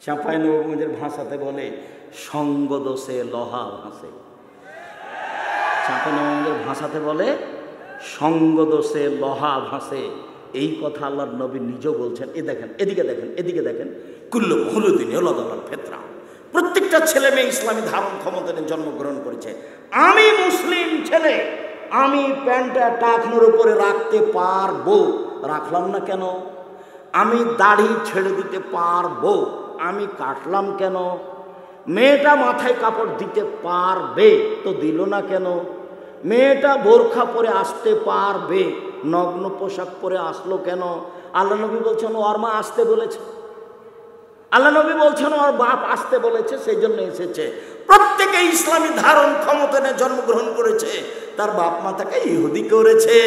চাঁপাইনবাবগঞ্জের ভাষাতে বলে সঙ্গ দোষে লোহা ভাসে। চাঁপাইনবাবগঞ্জের ভাষাতে বলে সঙ্গ দোষে লোহা ভাসে। এই কথা আল্লাহর নবী নিজেও বলছেন। দেখেন, এদিকে দেখেন, এদিকে দেখেন। কুল্লু মৌলুদ্দিন ওলাদাল ফেতরা, প্রত্যেকটা ছেলে মেয়ে ইসলামী ধারণ ক্ষমতা নিয়ে জন্মগ্রহণ করেছে। আমি মুসলিম ছেলে, আমি প্যান্টটা টাকনোর উপরে রাখতে পারবো, রাখলাম না কেন? আমি দাড়ি ছেড়ে দিতে পারবো, আমি কাটলাম কেন? মেয়েটা মাথায় কাপড় দিতে পারবে, তো দিল না কেন? মেয়েটা বোরখা পরে আসতে পারবে, নগ্ন পোশাক পরে আসলো কেন? আল্লাহ নবী বলছেন ওর মা আসতে বলেছে, আল্লাহ নবী বলছেন ওর বাপ আসতে বলেছে, সেই জন্য এসেছে। প্রত্যেকে ইসলামী ধারণ ক্ষমতা নিয়ে জন্মগ্রহণ করেছে। তার বাপ মা তাকে ইহুদি করেছে,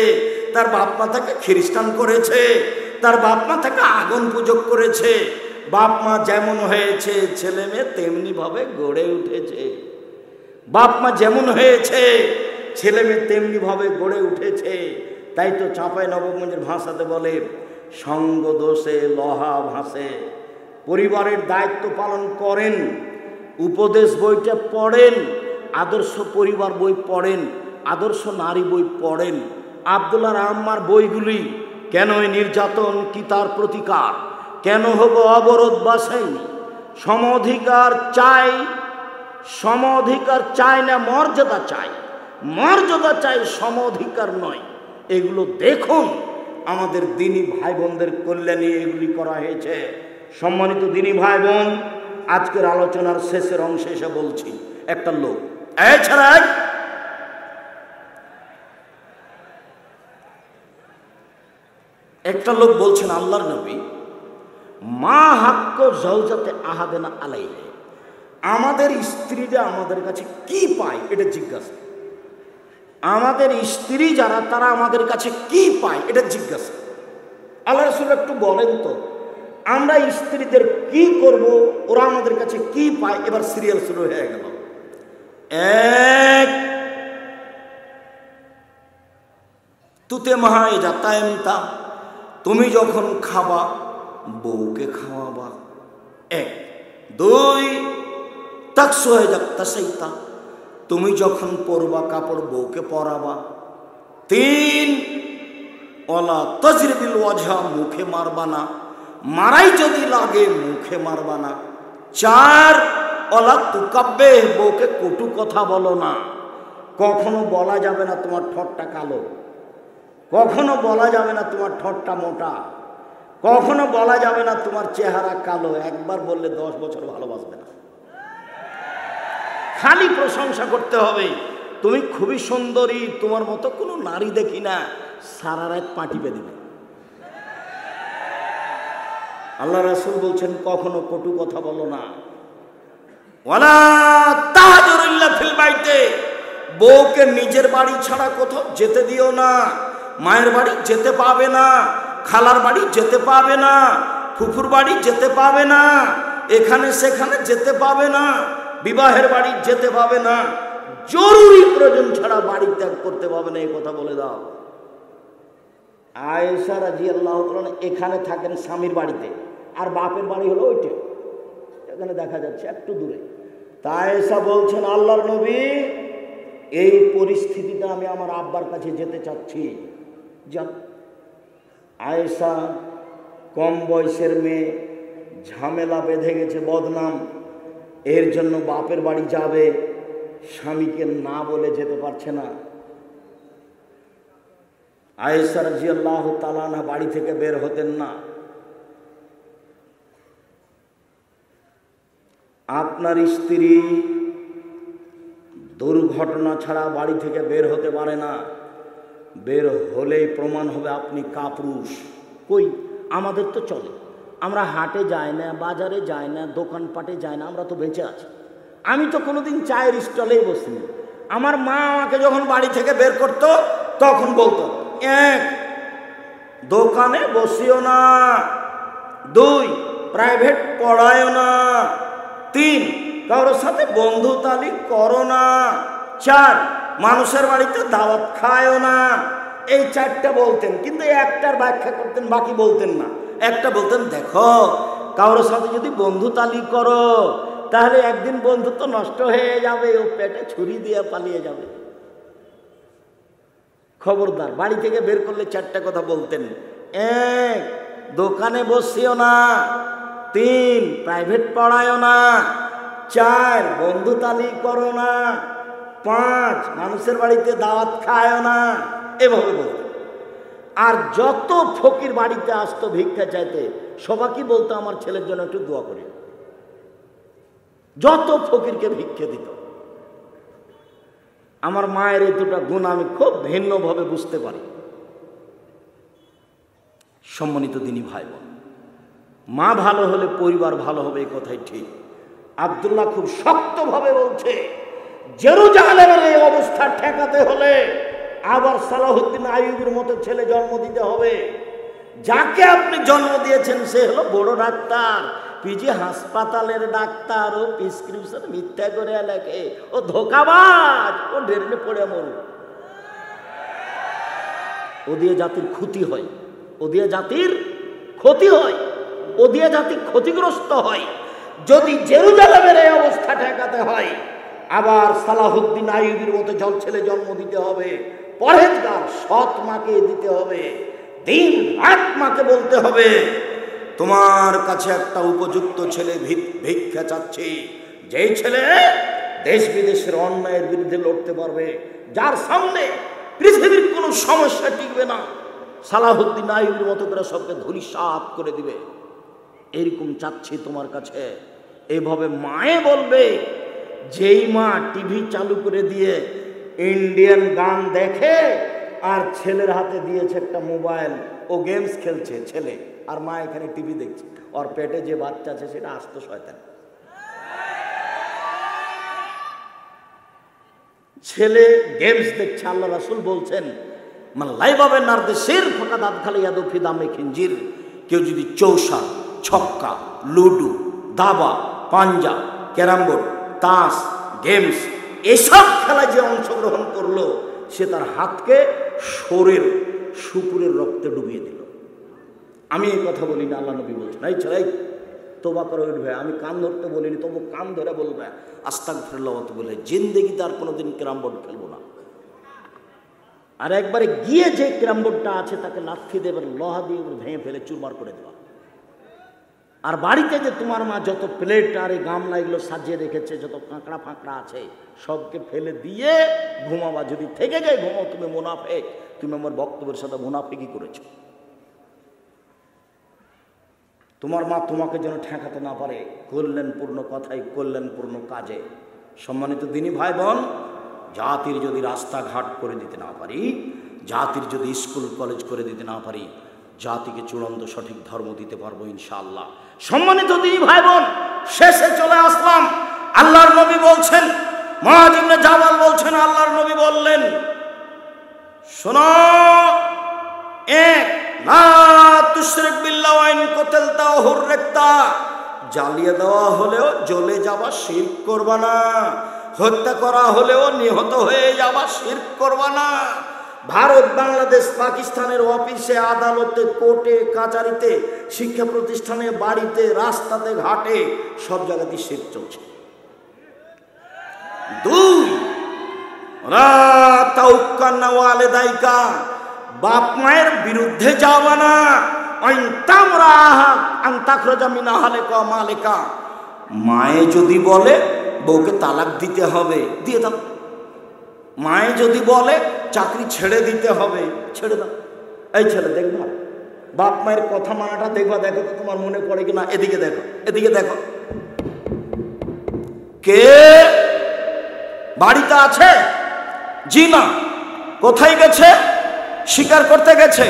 তার বাপ মা তাকে খ্রিস্টান করেছে, তার বাপ মা তাকে আগুন পূজক করেছে। বাপ মা যেমন হয়েছে ছেলে মেয়ে তেমনি ভাবে গড়ে উঠেছে। বাপ মা যেমন হয়েছে ছেলে মেয়ে তেমনি ভাবে গড়ে উঠেছে। তাই তো চাঁপাইনবাবগঞ্জের ভাষাতে বলে সঙ্গ দোষে লোহা ভাসে। পরিবারের দায়িত্ব পালন করেন, উপদেশ বইটা পড়েন, আদর্শ পরিবার বই পড়েন, আদর্শ নারী বই পড়েন। আব্দুল্লাহ আম্মার বইগুলি, কেন এই নির্যাতন, কি তার প্রতিকার, কেন হবো অবরোধ বাসায়নি, সম অধিকার চাই, সম অধিকার চাই না মর্যাদা চাই, মর্যাদা চাই সম অধিকার নয়। এগুলো দেখুন, আমাদের দিনী ভাই বোনদের কল্যাণে এগুলি করা হয়েছে। সম্মানিত দিনী ভাই বোন, আজকের আলোচনার শেষের অংশে এসে বলছি, একটা লোক এছাড়া একটা লোক বলছেন আল্লাহর নবী মা হাক্ক জওজাতে আহাদেনা আলাইহি, আমাদের স্ত্রীরা আমাদের কাছে কি পায় এটা জিজ্ঞাসা। আমাদের স্ত্রী যারা তারা আমাদের কাছে কি পায় এটা জিজ্ঞাসা। আল্লাহ রাসূল একটু বলেন তো, আমরা স্ত্রীদের কি করব, ওরা আমাদের কাছে কি পায়? এবার সিরিয়াল শুরু হয়ে গেল। এক, তুতে মাহায় যাতায়ামতা, তুমি যখন খাবা বউকে খাওয়াবা। এক। দুই, তাকসু হয়ে যাতা সেইতা, তুমি যখন পরবা কাপড় বউকে পরাবা। তিন, ওলা তজরিবিল ওয়াজহা, মুখে মারবা না, মারাই যদি লাগে মুখে মারবা না। চার, ওলা তুকাব্বে, বউকে কটু কথা বলো না। কখনো বলা যাবে না তোমার ঠোঁটটা কালো, কখনো বলা যাবে না তোমার ঠোঁটটা মোটা, কখনো বলা যাবে না তোমার চেহারা কালো। একবার বললে 10 বছর ভালোবাসবে না। খালি প্রশংসা করতে হবে, তুমি খুবই সুন্দরী, তোমার মতো কোনো নারী দেখি না, সারা রাত পাটি পে দিবে। আল্লাহ রাসূল বলছেন কখনো কটু কথা বলো না। ওয়ালা তাহাজুর ইল্লা ফিল বাইতে, বউকে নিজের বাড়ি ছাড়া কোথাও যেতে দিও না। মায়ের বাড়ি যেতে পাবে না, খালার বাড়ি যেতে পাবে না, ফুফুর বাড়ি যেতে পাবে না, এখানে সেখানে যেতে পাবে না, বিবাহের বাড়ি যেতে পাবে না, জরুরি প্রয়োজন ছাড়া বাড়ি ত্যাগ করতে পাবে না, এই কথা বলে দাও। আয়েশা রাদিয়াল্লাহু তাআলা এখানে থাকেন স্বামীর বাড়িতে, আর বাপের বাড়ি হলো ওইটা, এখানে দেখা যাচ্ছে একটু দূরে। তা আয়েশা বলছেন আল্লাহর নবী এই পরিস্থিতিতে আমি আমার আব্বার কাছে যেতে চাচ্ছি। যান। আয়েশা কম বয়সের মেয়ে, ঝামেলা বেঁধে গেছে, বদনাম, এর জন্য বাপের বাড়ি যাবে, স্বামীকে না বলে যেতে পারছে না। আয়েশা রাদিয়াল্লাহু তাআলা আনহা বাড়ি থেকে বের হতেন না। আপনার স্ত্রী দুর্ঘটনা ছাড়া বাড়ি থেকে বের হতে পারে না, বের হলেই প্রমাণ হবে আপনি কাপুরুষ। কই, আমাদের তো চলে, আমরা হাটে যাই না, বাজারে যাই না, দোকানপাটে যাই না, আমরা তো বেঁচে আছি। আমি তো কোনোদিন চায়ের স্টলেই বসিনি। আমার মা আমাকে যখন বাড়ি থেকে বের করতো তখন বলতো, এক, দোকানে বসিও না। দুই, প্রাইভেট পড়ায়ও না। তিন, কারোর সাথে বন্ধুতালি করো না। চার, মানুষের বাড়িতে দাওয়াত খায়ও না। এই চারটা বলতেন, কিন্তু একটার ব্যাখ্যা করতেন, বাকি বলতেন না। একটা বলতেন, দেখো কারোর সাথে যদি বন্ধুতালি করো তাহলে একদিন বন্ধুত্ব নষ্ট হয়ে যাবে, ও পেটে ছুরি দিয়ে পালিয়ে যাবে। খবরদার, বাড়ি থেকে বের করলে 4টা কথা বলতেন। 1, দোকানে বসিও না। 3, প্রাইভেট পড়ায়ও না। 4, বন্ধুতালি করো না। 5, মানুষের বাড়িতে দাওয়াত খায়ও না। এভাবে বলতেন। আর যত ফকির বাড়িতে আসতো ভিক্ষা চাইতে, সবাইকে বলতো আমার ছেলের জন্য একটু দোয়া করি। যত ফকিরকে ভিক্ষে দিত। আমার মায়ের এই দুটা গুণ আমি খুব ভিন্নভাবে বুঝতে পারি। সম্মানিত দিনী ভাই বোন, মা ভালো হলে পরিবার ভালো হবে, এই কথাই ঠিক। আব্দুল্লাহ খুব শক্তভাবে বলছে, জেরুজালেমের এই অবস্থা ঠেকাতে হলে আবার সালাহুদ্দিন আইয়ুবের মতো ছেলে জন্ম দিতে হবে। যাকে আপনি জন্ম দিয়েছেন সে হলো বড় ডাক্তার, পিজি হাসপাতালের ডাক্তার, ও প্রেসক্রিপশন মিথ্যা করে লেখে, ও ধোঁকাবাজ, ও ডেরনে পড়ে মরুক। ও দিয়ে জাতির ক্ষতি হয়, ও দিয়ে জাতির ক্ষতি হয়, ও দিয়ে জাতি ক্ষতিগ্রস্ত হয়। যদি জেরুজালেমের এই অবস্থা ঠেকাতে হয়, আবার সালাহুদ্দিন আইয়ুবের মতো ছেলে জন্ম দিতে হবে। পরহেজগার সৎ মাকে দিতে হবে। দিন রাত মাকে বলতে হবে, তোমার কাছে একটা উপযুক্ত ছেলে ভিক্ষা চাচ্ছি, যেই ছেলে দেশ বিদেশের অন্যায়ের বিরুদ্ধে লড়তে পারবে, যার সামনে পৃথিবীর কোনো সমস্যা টিকবে না, সালাহুদ্দিন আইয়ুবের মতো করে সবকে ধূলিসাৎ করে দিবে, এরকম চাচ্ছি তোমার কাছে। এইভাবে মায়ে বলবে। যেই মা টিভি চালু করে দিয়ে ইন্ডিয়ান গান দেখে আর ছেলের হাতে দিয়েছে একটা মোবাইল, ও গেমস খেলছে ছেলে, আর মা এখানে টিভি দেখছে, ওর পেটে যে বাচ্চা আছে সেটা আস্ত শয়তান। ছেলে গেমস দেখছে। আল্লাহ রাসূল বলছেন, মাল্লাইবাবে নারদেশের ফাঁকা দাঁত খালি ইয়াদু ফিদামে খিঞ্জির, কেউ যদি চৌসা, ছক্কা, লুডু, দাবা, পাঞ্জা, ক্যারামবোর্ড, তাস, গেমস এসব খেলায় যে অংশগ্রহণ করলো, সে তার হাতকে শরীর শুকুরের রক্তে ডুবিয়ে দিল। আমি এই কথা বলি না, আল্লাহ নবী বলছেন। এই ছেলে তোবা করে উঠবে, আমি কান ধরতে বলিনি, তবু কান ধরে বলবে আস্তাগফিরুল্লাহ বলে, জিন্দেগিতে আর কোনোদিন ক্যারাম বোর্ড খেলবো না। আর একবারে গিয়ে যে ক্যারাম বোর্ডটা আছে তাকে লাথি দেবে, লোহা দিয়ে ভেঙে ফেলে চুরমার করে দেওয়া। আর বাড়িতে যে তোমার মা যত প্লেট আর এই গামলা এগুলো সাজিয়ে রেখেছে, যত কাঁকড়া ফাঁকড়া আছে, সবকে ফেলে দিয়ে ঘুমাবা। যদি থেকে যায় ঘুমাও, তুমি মুনাফেক, তুমি আমার বক্তব্যের সাথে মুনাফিকি করেছো। তোমার মা তোমাকে যেন ঠেকাতে না পারে, কল্যাণপূর্ণ কথাই কল্যাণপূর্ণ কাজে। সম্মানিত দিনী ভাই বোন, জাতির যদি রাস্তাঘাট করে দিতে না পারি, জাতির যদি স্কুল কলেজ করে দিতে না পারি, জাতিকে চূড়ান্ত সঠিক ধর্ম দিতে পারবো ইনশাআল্লাহ। সম্মানিত দিনী ভাই বোন, শেষে চলে আসলাম। আল্লাহর নবী বলছেন, মুআয ইবনে জাবাল বলছেন, আল্লাহর নবী বললেন, শোনো, 1 লা তুশরিক বিল্লাহি ওয়া ইন কুতিলতা ওয়া হুররিকতা, জ্বালিয়ে দেওয়া হলেও জ্বলে যাবা, শিরক করবা না। হত্যা করা হলেও নিহত হয়ে যাবা, শিরক করবা না। ভারত, বাংলাদেশ, পাকিস্তানের অফিসে, আদালতে, কোর্টে, কাচারিতে, শিক্ষা প্রতিষ্ঠানে, বাড়িতে, রাস্তাতে, ঘাটে, সব জায়গাতেই শিরক চলছে। 2 লা তাউক্কানা ওয়ালিদাইকা, বাপ মায়ের বিরুদ্ধে যাওয়া না। মায়ে যদি বলে বউকে তালাক দিতে হবে, দিয়ে দাও। মায়ে যদি বলে চাকরি ছেড়ে দিতে হবে, ছেড়ে দাও। এই ছেলে দেখবা, বাপ মায়ের কথা মানাটা দেখবা, দেখো তো তোমার মনে পড়ে কিনা। এদিকে দেখো, এদিকে দেখো, কে বাড়িতে আছে? জি না। কোথায় গেছে? শিকার করতে গেছে।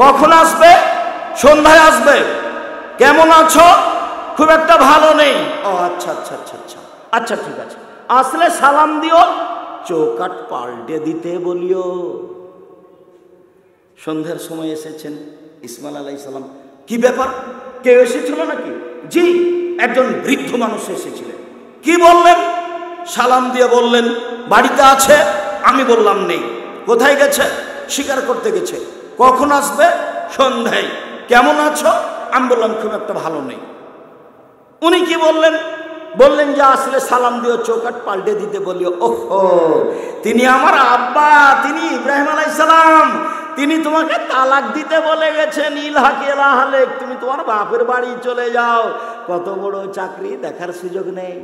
কখন আসবে? সন্ধ্যায় আসবে। কেমন আছো? খুব একটা ভালো নেই। ও আচ্ছা আচ্ছা আচ্ছা আচ্ছা আচ্ছা, ঠিক আছে, আসলে সালাম দিও, চৌকাট পাল্টে দিতে বলিও। সন্ধ্যার সময় এসেছেন ইসমাইল আলাইহিস সালাম। কি ব্যাপার, কেউ এসেছিল নাকি? জি, একজন বৃদ্ধ মানুষ এসেছিলেন। কি বললেন? সালাম দিয়ে বললেন বাড়িতে আছে। আমি বললাম নেই। কোথায় গেছে? শিকার করতে গেছে। কখন আসবে? সন্ধ্যায়। কেমন আছো? আমি বললাম খুব একটা ভালো নেই। উনি কি বললেন? বললেন যে আসলে সালাম দিও, চৌকাট পাল্টে দিতে বলিও। ওহো, তিনি আমার আব্বা, তিনি ইব্রাহিম আলাইহিস সালাম, তিনি তোমাকে তালাক দিতে বলে গেছেন। ইলহাক ইলাহালেক, তুমি তোমার বাপের বাড়ি চলে যাও। কত বড় চাকরি দেখার সুযোগ নেই,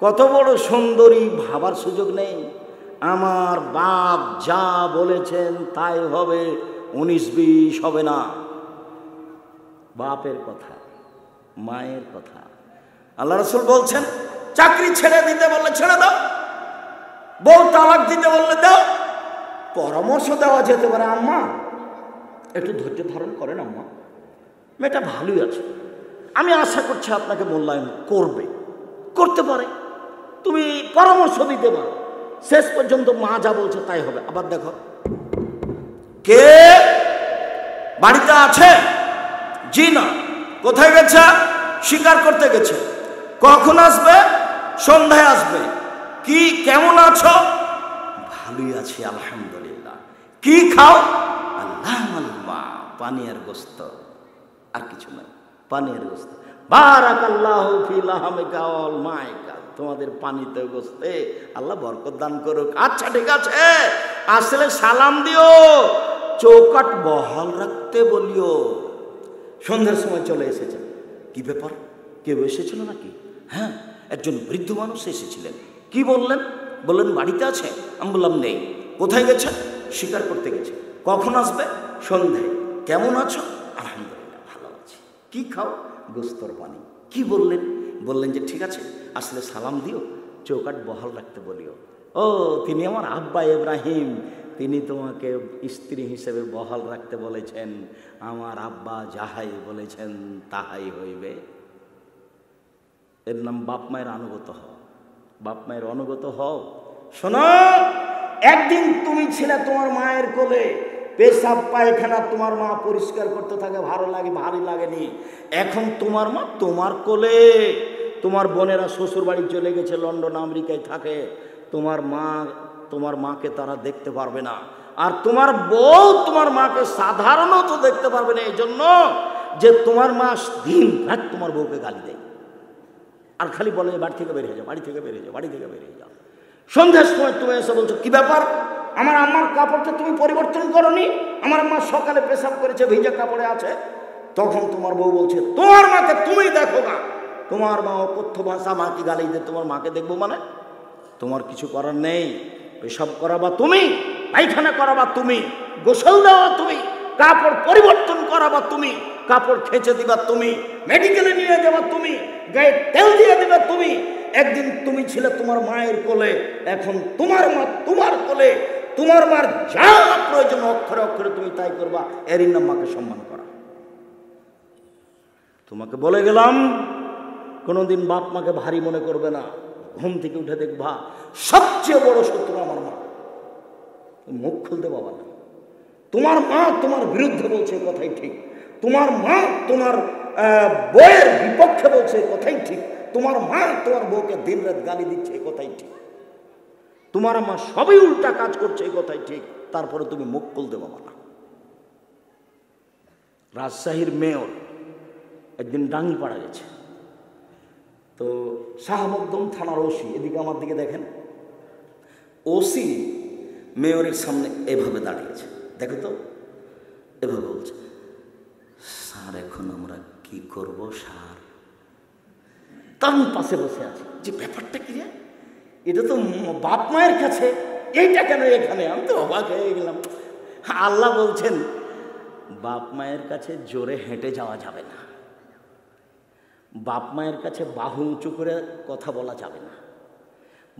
কত বড় সুন্দরী ভাবার সুযোগ নেই। আমার বাপ যা বলেছেন তাই হবে, 19-20 হবে না। বাপের কথা, মায়ের কথা। আল্লাহ রাসূল বলছেন চাকরি ছেড়ে দিতে বললে ছেড়ে দাও, বউ তালাক দিতে বললে দাও। পরামর্শ দেওয়া যেতে পারে, আম্মা একটু ধৈর্য ধারণ করেন, আম্মা মেয়েটা ভালোই আছে, আমি আশা করছি আপনাকে মূল্যায়ন করবে, করতে পারে, তুমি পরামর্শ দিতে পারো। শেষ পর্যন্ত মা যা বলছে তাই হবে। আবার দেখো, কে বাড়িতে আছে? জি না। কোথায় গেছে? শিকার করতে গেছে। কখন আসবে? সন্ধ্যায় আসবে। কি কেমন আছো? ভালোই আছি আলহামদুলিল্লাহ। কি খাও? আল্লাহ আল্লাহ, পানি আর গোস্ত, আর কিছু নাই, পানি আর গোস্ত। বারাকাল্লাহু ফি লাহমিকা ওয়াল মাইকা, তোমাদের পানিতে গোস্তে আল্লাহ বরকত দান করুক। আচ্ছা ঠিক আছে, আসলে সালাম দিও, চৌকাট বহাল রাখতে বলিও। সন্ধ্যার সময় চলে এসেছে। কি ব্যাপার, কেউ এসেছিল নাকি? হ্যাঁ, একজন বৃদ্ধ মানুষ এসেছিলেন। কি বললেন? বললেন বাড়িতে আছে। আমি বললাম নেই। কোথায় গেছে? শিকার করতে গেছে। কখন আসবে? সন্ধ্যায়। কেমন আছো? আলহামদুলিল্লাহ ভালো আছি। কি খাও? গোস্তর পানি। কি বললেন? বললেন যে ঠিক আছে, আসলে সালাম দিও, চৌকাট বহাল রাখতে বলিও। ও, তিনি আমার আব্বা ইব্রাহিম, তিনি তোমাকে স্ত্রী হিসেবে বহাল রাখতে বলেছেন। আমার আব্বা যাহাই বলেছেন তাহাই হইবে। এর নাম বাপ মায়ের আনুগত হও। বাপ মায়ের অনুগত হও। শোনো, একদিন তুমি ছিলে তোমার মায়ের কোলে, পেশাব পায়খানা তোমার মা পরিষ্কার করতে থাকে, ভালো লাগে, ভারী লাগেনি। এখন তোমার মা তোমার কোলে। তোমার বোনেরা শ্বশুর বাড়ি চলে গেছে, লন্ডন আমেরিকায় থাকে। তোমার মাকে তারা দেখতে পারবে না। আর তোমার বউ তোমার মাকে সাধারণত দেখতে পারবে না, এই জন্য যে তোমার মা দিন রাত তোমার বউকে গালি দেয়, আর খালি বলে বাড়ি থেকে বেরিয়ে যাও, বাড়ি থেকে বেরিয়ে যাও, বাড়ি থেকে বেরিয়ে যাও। সন্ধ্যার সময় তুমি এসে বলছো কি ব্যাপার, আমার আম্মার কাপড়টা তুমি পরিবর্তন করনি, আমার আম্মা সকালে পেশাব করেছে, ভিজা কাপড়ে আছে। তখন তোমার বউ বলছে তোমার মাকে তুমি দেখো না। তোমার মা অকথ্য ভাষা মাকে গালি দিয়ে তোমার মাকে দেখবো মানে? তোমার কিছু করার নেই। পেশাব করাবা তুমি, পায়খানা করাবা তুমি, গোসল দেওয়া তুমি, কাপড় পরিবর্তন করাবা তুমি, কাপড় খেঁচে দিবা তুমি, মেডিকেলে নিয়ে যাবা তুমি, গায়ে তেল দিয়ে দিবা তুমি। একদিন তুমি ছিলে তোমার মায়ের কোলে, এখন তোমার মা তোমার কোলে। তোমার মার যা প্রয়োজন অক্ষরে অক্ষরে তুমি তাই করবা। এরই নাম মাকে সম্মান করা। তোমাকে বলে গেলাম, কোনোদিন বাপ মাকে ভারী মনে করবে না। ঘুম থেকে উঠে দেখবা সবচেয়ে বড় শত্রু আমার মা। মুখ খুলতে পাবা না। তোমার মা তোমার বিরুদ্ধে বলছে, কথাই ঠিক। তোমার মা তোমার বউয়ের বিপক্ষে বলছে, কথাই ঠিক। তোমার মা তোমার বউকে দিন রাত গালি দিচ্ছে, কথাই ঠিক। তোমার মা সবই উল্টা কাজ করছে, কথাই ঠিক। তারপরে তুমি মুখ খুলতে পাবা না। রাজশাহীর মেয়র একদিন ডাঙ্গিপাড়া গেছে, তো শাহ মকদুম থানার ওসি, এদিকে আমার দিকে দেখেন, ওসি মেয়রের সামনে এভাবে দাঁড়িয়েছে, দেখো তো, এভাবে বলছে, স্যার এখন আমরা কি করব স্যার? তার পাশে বসে আছে, যে ব্যাপারটা কি রে, এটা তো বাপ মায়ের কাছে, এইটা কেন এখানে? আমি তো অবাক হয়ে গেলাম। আল্লাহ বলছেন বাপ মায়ের কাছে জোরে হেঁটে যাওয়া যাবে না, বাপ মায়ের কাছে বাহু উঁচু করে কথা বলা যাবে না,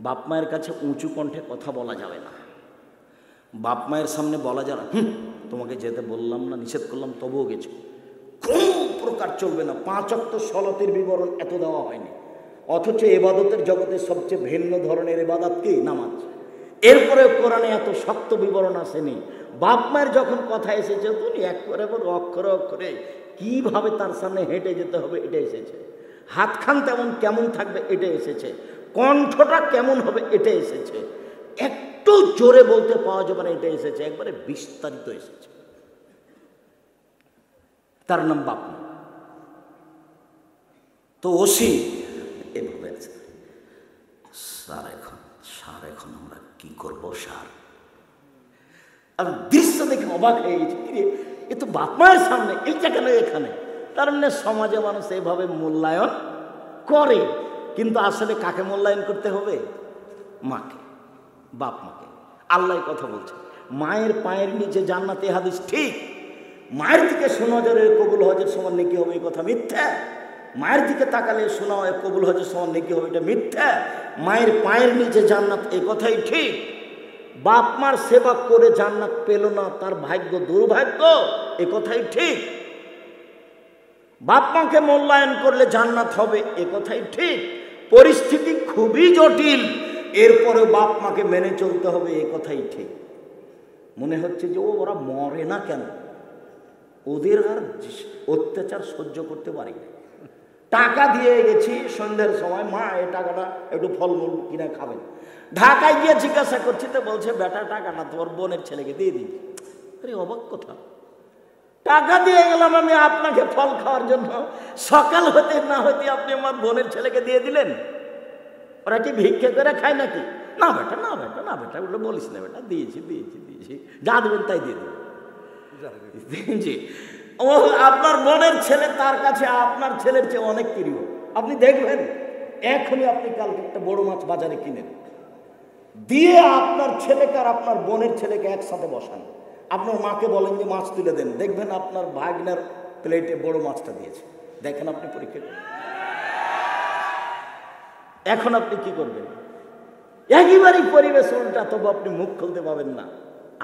বাপ মায়ের কাছে উঁচু কণ্ঠে কথা বলা যাবে না, বাপ মায়ের সামনে বলা যাবে না তোমাকে যেতে বললাম না, নিষেধ করলাম তবুও গেছো, কোন প্রকার চলবে না। 5 ওয়াক্ত সলাতের বিবরণ এত দেওয়া হয়নি, অথচ ইবাদতের জগতে সবচেয়ে ভিন্ন ধরনের ইবাদত কি? নামাজ। এরপরে কোরআনে এত শক্ত বিবরণ আসেনি। বাপ মায়ের যখন কথা এসেছে, তুমি একবারে অক্ষরে অক্ষরে কিভাবে তার সামনে হেঁটে যেতে হবে এটা এসেছে, হাতখান তেমন কেমন থাকবে এটা এসেছে, কণ্ঠটা কেমন হবে এটা এসেছে, একটু জোরে বলতে পাওয়া যাবে না এটা এসেছে, একবারে বিস্তারিত এসেছে। তার নাম বাপ মা। তো ওসি এভাবে আছে, স্যার এখন আমরা কি করব স্যার? আর দৃশ্য দেখে অবাক হয়ে গেছে, এ তো বাপ মায়ের সামনে, এইটা কেন এখানে? তার মানে সমাজে মানুষ এভাবে মূল্যায়ন করে, কিন্তু আসলে কাকে মূল্যায়ন করতে হবে? মাকে, বাপ মাকে। আল্লাহ কথা বলছে, মায়ের পায়ের নিচে জান্নাত, এ হাদিস ঠিক। মায়ের দিকে সুনজরে কবুল হজের সমান নেকি হবে, এই কথা মিথ্যা। মায়ের দিকে তাকালে শোনা হয় কবুল হজের সমান নেকি হবে, এটা মিথ্যা। মায়ের পায়ের নিচে জান্নাত, এ কথাই ঠিক। বাপ মার সেবা করে জান্নাত পেল না, তার ভাগ্য দুর্ভাগ্য, এ কথাই ঠিক। বাপ মাকে মূল্যায়ন করলে জান্নাত হবে, এ কথাই ঠিক। পরিস্থিতি খুবই জটিল, এরপরে বাপ মাকে মেনে চলতে হবে, এ কথাই ঠিক। মনে হচ্ছে যে ওরা মরে না কেন, ওদের আর অত্যাচার সহ্য করতে পারি না। টাকা দিয়ে গেছি সন্ধ্যের সময়, মা এই টাকাটা একটু ফলমূল কিনে খাবেন। ঢাকায় গিয়ে জিজ্ঞাসা করছি, তো বলছে বেটা টাকাটা তোমার বোনের ছেলেকে দিয়ে দিই। আরে অবাক কথা, টাকা দিয়ে গেলাম আমি আপনাকে ফল খাওয়ার জন্য, সকাল হতে না হতে আপনি আমার বোনের ছেলেকে দিয়ে দিলেন। ওরা কি ভিক্ষে করে খায় নাকি? না বেটা, না বেটা, না বেটা, ওগুলো বলিস না বেটা, দিয়েছি দিয়েছি দিয়েছি, যা দেবেন তাই দিয়ে দেবেন। জি, ও আপনার বোনের ছেলে তার কাছে আপনার ছেলের চেয়ে অনেক প্রিয়। আপনি দেখবেন এখনই আপনি কালকে একটা বড় মাছ বাজারে কিনেন, দিয়ে আপনার ছেলেকে আর আপনার বোনের ছেলেকে একসাথে বসান, আপনার মাকে বলেন যে মাছ তুলে দেন, দেখবেন আপনার ভাগনার প্লেটে বড় মাছটা দিয়েছে। দেখেন আপনি পরীক্ষা করেন। এখন আপনি কি করবেন? একেবারেই পরিবেশ উল্টা, তবু আপনি মুখ খুলতে পাবেন না।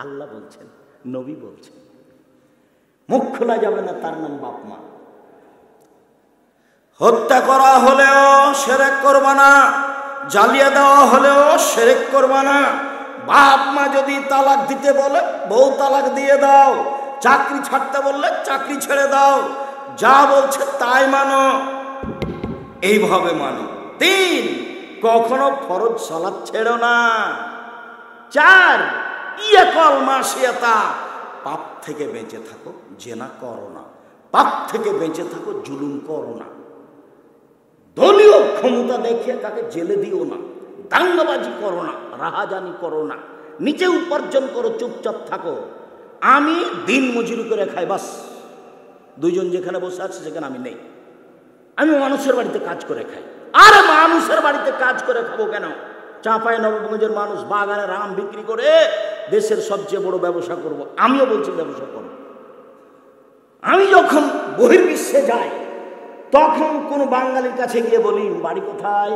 আল্লাহ বলছেন, নবী বলছেন, মুখ খোলা যাবে না, তার নাম বাপ মা। হত্যা করা হলেও শিরক করবা না, জ্বালিয়ে দেওয়া হলেও শিরক করবা না। বাপ মা যদি তালাক দিতে বলে বউ তালাক দিয়ে দাও, চাকরি ছাড়তে বললে চাকরি ছেড়ে দাও, যা বলছে তাই মানো, এইভাবে মানো। 3, কখনো ফরজ সালাত ছেড়ো না। 4, ইয়াকল মাসিয়াতা, পাপ থেকে বেঁচে থাকো, জেনা করো না। পাপ থেকে বেঁচে থাকো, জুলুম করো না। দলীয় ক্ষমতা দেখিয়ে তাকে জেলে দিও না। দাঙ্গাবাজি করো না, রাহাজানি করো না। নিজে উপার্জন করো, চুপচাপ থাকো। আমি দিন মজুরি করে খাই, বাস। 2 জন যেখানে বসে আছে সেখানে আমি নেই, আমি মানুষের বাড়িতে কাজ করে খাই। আরে মানুষের বাড়িতে কাজ করে খাবো কেন? চাঁপাই নবাবগঞ্জের মানুষ বাগানে রাম বিক্রি করে দেশের সবচেয়ে বড় ব্যবসা করব। আমিও বলছি ব্যবসা করব। আমি যখন বহির্বিশ্বে যাই তখন কোন বাঙালির কাছে গিয়ে বলি বাড়ি কোথায়,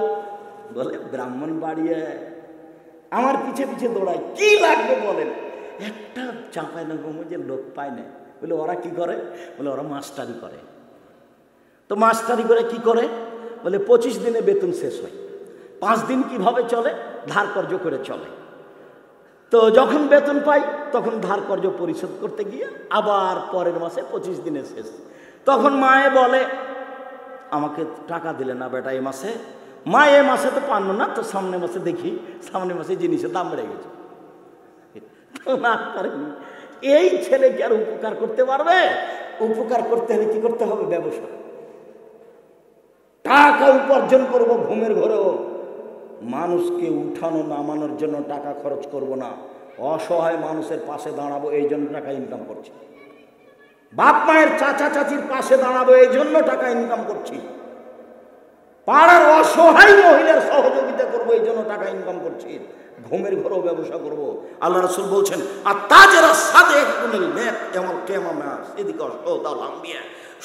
বলে ব্রাহ্মণ বাড়িয়ে। আমার পিছে পিছে দৌড়ায়, কি লাগবে বলেন। একটা চাঁপাই নবাবগঞ্জের লোক পায় না। বলে ওরা কি করে? বলে ওরা মাস্টারি করে। তো মাস্টারি করে কি করে? বলে 25 দিনে বেতন শেষ হয়, 5 দিন কিভাবে চলে? ধার কর্য করে চলে। তো যখন বেতন পাই তখন ধার কর্য পরিশোধ করতে গিয়ে আবার পরের মাসে 25 দিনে শেষ। তখন মায়ে বলে আমাকে টাকা দিলে না বেটা এই মাসে। মা এ মাসে তো পান্ন না, তো সামনের মাসে দেখি, সামনের মাসে জিনিসের দাম বেড়ে গেছে। তো না পারেনি। এই ছেলেকে আর উপকার করতে পারবে? উপকার করতে হলে কি করতে হবে? ব্যবসা। টাকা উপার্জন করব, ঘুমের ঘরেও মানুষকে উঠানো নামানোর জন্য টাকা খরচ করব না, অসহায় মানুষের পাশে দাঁড়াবো, এই জন্য টাকা ইনকাম করছি। বাপ মায়ের চাচা চাচির পাশে দাঁড়াবো, এই জন্য টাকা ইনকাম করছি। পাড়ার অসহায় মহিলার সহযোগিতা করবো, এই জন্য টাকা ইনকাম করছি। ঘুমের ঘরেও ব্যবসা করব। আল্লাহ রাসূল বলছেন, আর তাজেরা সাদেক কুনিল নেক ইয়াউমুল কিয়ামাহ, এদিকে অসদাল আম্বিয়া,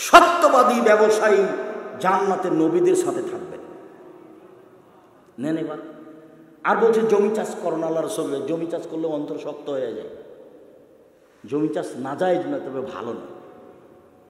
সত্যবাদী ব্যবসায়ী জান্নাতের নবীদের সাথে থাকবেন। নেন এবার। আর বলছে জমি চাষ করো না। আল্লাহ রাসূল জমি চাষ করলে অন্তর শক্ত হয়ে যায়। জমি চাষ নাজায়েজ না, তবে ভালো না।